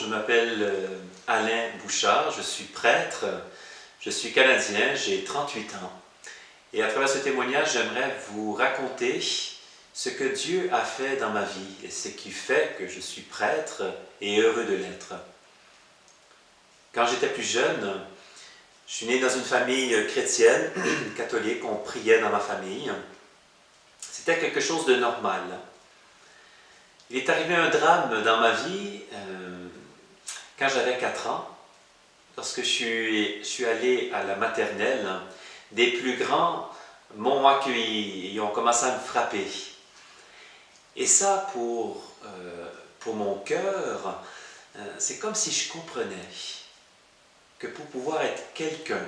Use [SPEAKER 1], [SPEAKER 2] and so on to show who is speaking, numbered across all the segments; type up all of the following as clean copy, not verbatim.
[SPEAKER 1] je m'appelle Alain Bouchard, je suis prêtre, je suis canadien, j'ai 38 ans. Et à travers ce témoignage, j'aimerais vous raconter ce que Dieu a fait dans ma vie et ce qui fait que je suis prêtre et heureux de l'être. Quand j'étais plus jeune, je suis né dans une famille chrétienne, catholique, on priait dans ma famille. C'était quelque chose de normal. Il est arrivé un drame dans ma vie quand j'avais 4 ans, lorsque je suis allé à la maternelle. Des plus grands m'ont accueilli et ont commencé à me frapper. Et ça, pour mon cœur, c'est comme si je comprenais que pour pouvoir être quelqu'un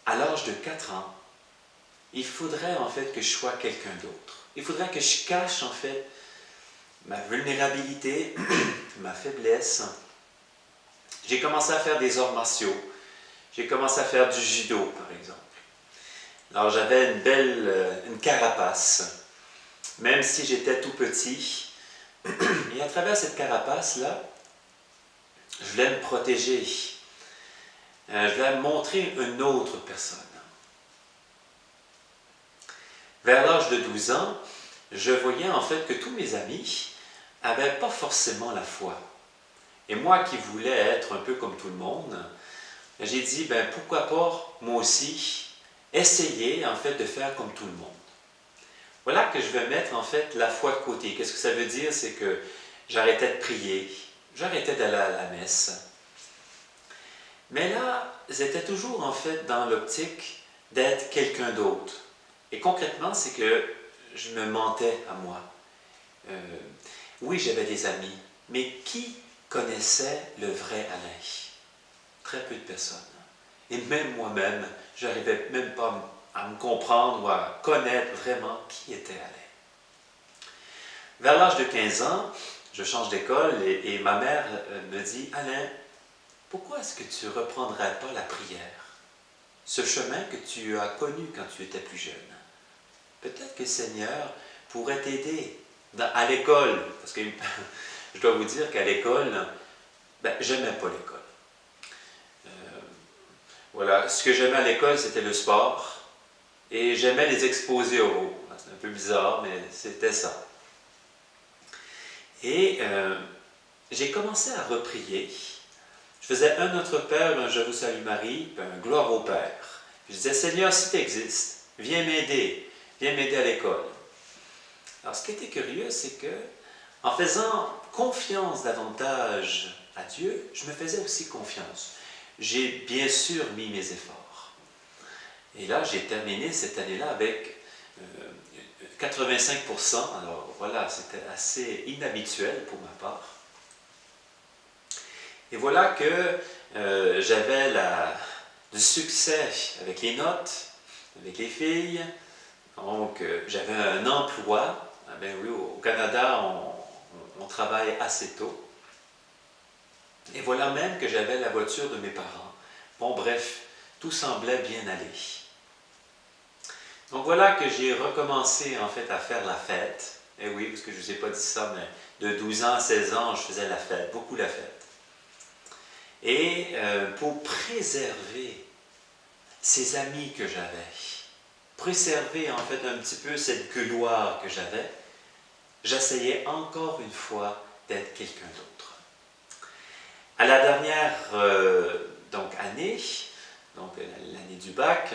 [SPEAKER 1] à l'âge de 4 ans, il faudrait en fait que je sois quelqu'un d'autre. Il faudrait que je cache en fait ma vulnérabilité, ma faiblesse. J'ai commencé à faire des arts martiaux. J'ai commencé à faire du judo, par exemple. Alors j'avais une carapace, même si j'étais tout petit. Et à travers cette carapace-là, je voulais me protéger. Je voulais me montrer une autre personne. Vers l'âge de 12 ans, je voyais en fait que tous mes amis n'avaient pas forcément la foi. Et moi qui voulais être un peu comme tout le monde, j'ai dit, pourquoi pas moi aussi essayer en fait de faire comme tout le monde. Voilà que je vais mettre en fait la foi de côté. Qu'est-ce que ça veut dire? C'est que j'arrêtais de prier, j'arrêtais d'aller à la messe. Mais là, j'étais toujours en fait dans l'optique d'être quelqu'un d'autre. Et concrètement, c'est que je me mentais à moi. Oui, j'avais des amis, mais qui connaissait le vrai Alain? Très peu de personnes. Et même moi-même, je n'arrivais même pas à me comprendre ou à connaître vraiment qui était Alain. Vers l'âge de 15 ans, je change d'école et ma mère me dit « Alain, pourquoi est-ce que tu ne reprendrais pas la prière? Ce chemin que tu as connu quand tu étais plus jeune. Peut-être que le Seigneur pourrait t'aider à l'école. » Parce que je dois vous dire qu'à l'école, j'aimais pas l'école. Voilà, ce que j'aimais à l'école, c'était le sport. Et j'aimais les exposés oraux. C'est un peu bizarre, mais c'était ça. Et j'ai commencé à reprier. Je faisais un Notre Père, un Je vous salue Marie, puis un Gloire au Père. Je disais, Seigneur, si tu existes, viens m'aider à l'école. Alors, ce qui était curieux, c'est que, en faisant confiance davantage à Dieu, je me faisais aussi confiance. J'ai bien sûr mis mes efforts. Et là, j'ai terminé cette année-là avec 85%. Alors voilà, c'était assez inhabituel pour ma part. Et voilà que j'avais du succès avec les notes, avec les filles. Donc, j'avais un emploi. Oui, au Canada, on travaille assez tôt. Et voilà même que j'avais la voiture de mes parents. Bon, bref, tout semblait bien aller. Donc voilà que j'ai recommencé en fait à faire la fête. Et oui, parce que je ne vous ai pas dit ça, mais de 12 ans à 16 ans, je faisais la fête, beaucoup la fête. Et pour préserver ces amis que j'avais, préserver en fait un petit peu cette gloire que j'avais, j'essayais encore une fois d'être quelqu'un d'autre. À la dernière année, l'année du bac,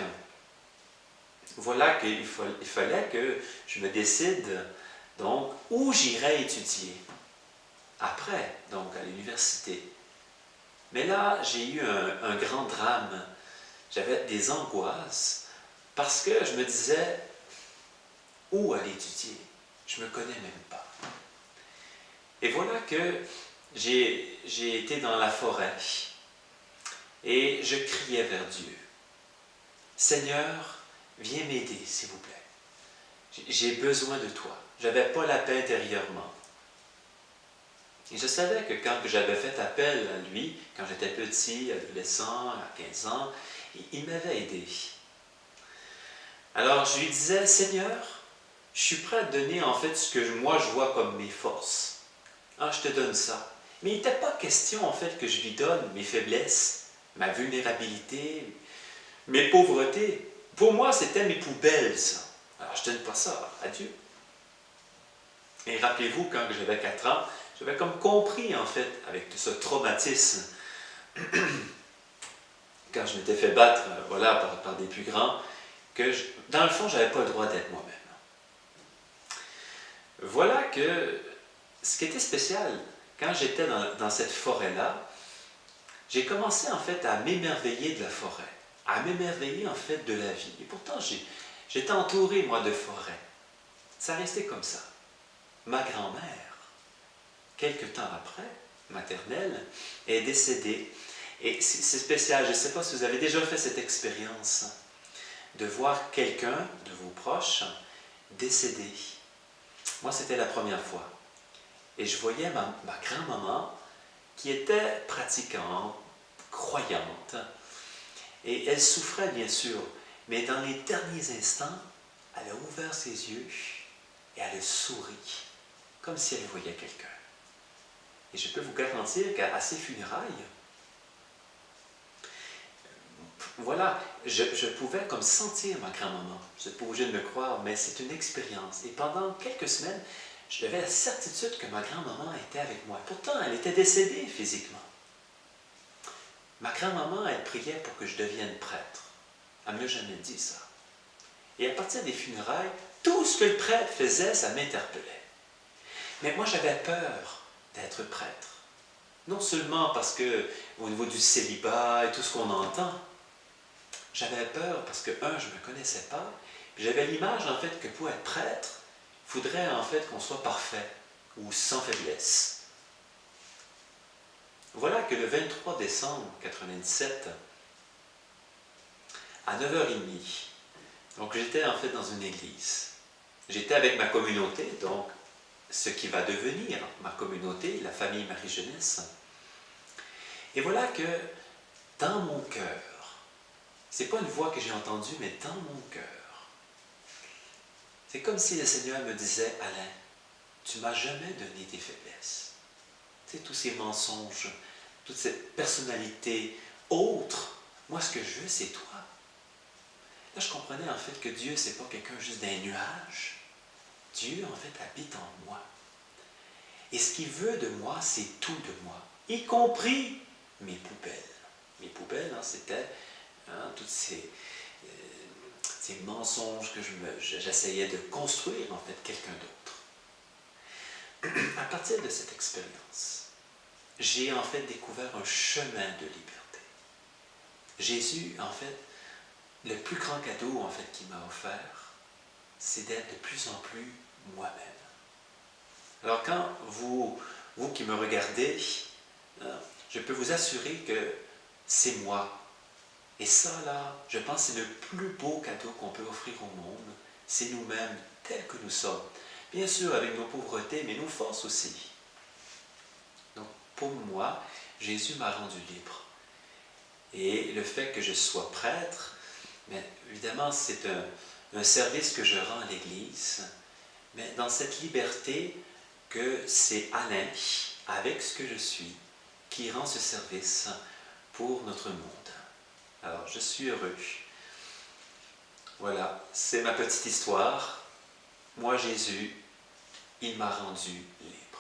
[SPEAKER 1] voilà qu'il fallait que je me décide donc où j'irais étudier après, donc à l'université. Mais là, j'ai eu un grand drame. J'avais des angoisses parce que je me disais où aller étudier. Je ne me connais même pas. Et voilà que j'ai été dans la forêt et je criais vers Dieu. Seigneur, viens m'aider, s'il vous plaît. J'ai besoin de toi. Je n'avais pas la paix intérieurement. Et je savais que quand j'avais fait appel à lui, quand j'étais petit, adolescent, à 15 ans, il m'avait aidé. Alors je lui disais, Seigneur, je suis prêt à te donner en fait ce que moi je vois comme mes forces. Ah, je te donne ça. Mais il n'était pas question en fait que je lui donne mes faiblesses, ma vulnérabilité, mes pauvretés. Pour moi, c'était mes poubelles, ça. Alors, je ne donne pas ça à Dieu. Et rappelez-vous, quand j'avais 4 ans, j'avais comme compris, en fait, avec tout ce traumatisme, quand je m'étais fait battre voilà, par des plus grands, que dans le fond, je n'avais pas le droit d'être moi-même. Voilà que ce qui était spécial, quand j'étais dans cette forêt-là, j'ai commencé en fait à m'émerveiller de la forêt, à m'émerveiller en fait de la vie. Et pourtant, j'étais entouré, moi, de forêts. Ça restait comme ça. Ma grand-mère, quelque temps après, maternelle, est décédée. Et c'est spécial, je ne sais pas si vous avez déjà fait cette expérience de voir quelqu'un de vos proches décédé. Moi, c'était la première fois. Et je voyais ma grand-maman qui était pratiquante, croyante, et elle souffrait bien sûr, mais dans les derniers instants, elle a ouvert ses yeux et elle a souri, comme si elle voyait quelqu'un. Et je peux vous garantir qu'à ses funérailles, voilà, je pouvais comme sentir ma grand-maman. Vous n'êtes pas obligé de me croire, mais c'est une expérience. Et pendant quelques semaines, j'avais la certitude que ma grand-maman était avec moi. Pourtant, elle était décédée physiquement. Ma grand-maman, elle priait pour que je devienne prêtre. Elle ne m'a jamais dit ça. Et à partir des funérailles, tout ce que le prêtre faisait, ça m'interpellait. Mais moi, j'avais peur d'être prêtre. Non seulement parce que, au niveau du célibat et tout ce qu'on entend, j'avais peur parce que, je ne me connaissais pas, puis j'avais l'image, en fait, que pour être prêtre, il faudrait, en fait, qu'on soit parfait ou sans faiblesse. Voilà que le 23 décembre 1997, à 9h30, donc j'étais en fait dans une église. J'étais avec ma communauté, donc ce qui va devenir ma communauté, la famille Marie-Jeunesse. Et voilà que dans mon cœur, c'est pas une voix que j'ai entendue, mais dans mon cœur, c'est comme si le Seigneur me disait, Alain, tu m'as jamais donné tes faiblesses. Tu sais, tous ces mensonges, toute cette personnalité autre, moi ce que je veux, c'est toi. Là, je comprenais en fait que Dieu, c'est pas quelqu'un juste d'un nuage. Dieu, en fait, habite en moi. Et ce qu'il veut de moi, c'est tout de moi, y compris mes poubelles. Mes poubelles, c'était tous ces mensonges que j'essayais de construire, en fait, quelqu'un d'autre. À partir de cette expérience, j'ai en fait découvert un chemin de liberté. Jésus, en fait, le plus grand cadeau en fait qu'il m'a offert, c'est d'être de plus en plus moi-même. Alors quand vous qui me regardez, je peux vous assurer que c'est moi. Et ça là, je pense que c'est le plus beau cadeau qu'on peut offrir au monde, c'est nous-mêmes tels que nous sommes. Bien sûr avec nos pauvretés, mais nos forces aussi. Donc pour moi, Jésus m'a rendu libre. Et le fait que je sois prêtre, mais évidemment, c'est un service que je rends à l'Église, mais dans cette liberté que c'est Alain, avec ce que je suis, qui rend ce service pour notre monde. Alors, je suis heureux. Voilà, c'est ma petite histoire. Moi, Jésus, il m'a rendu libre.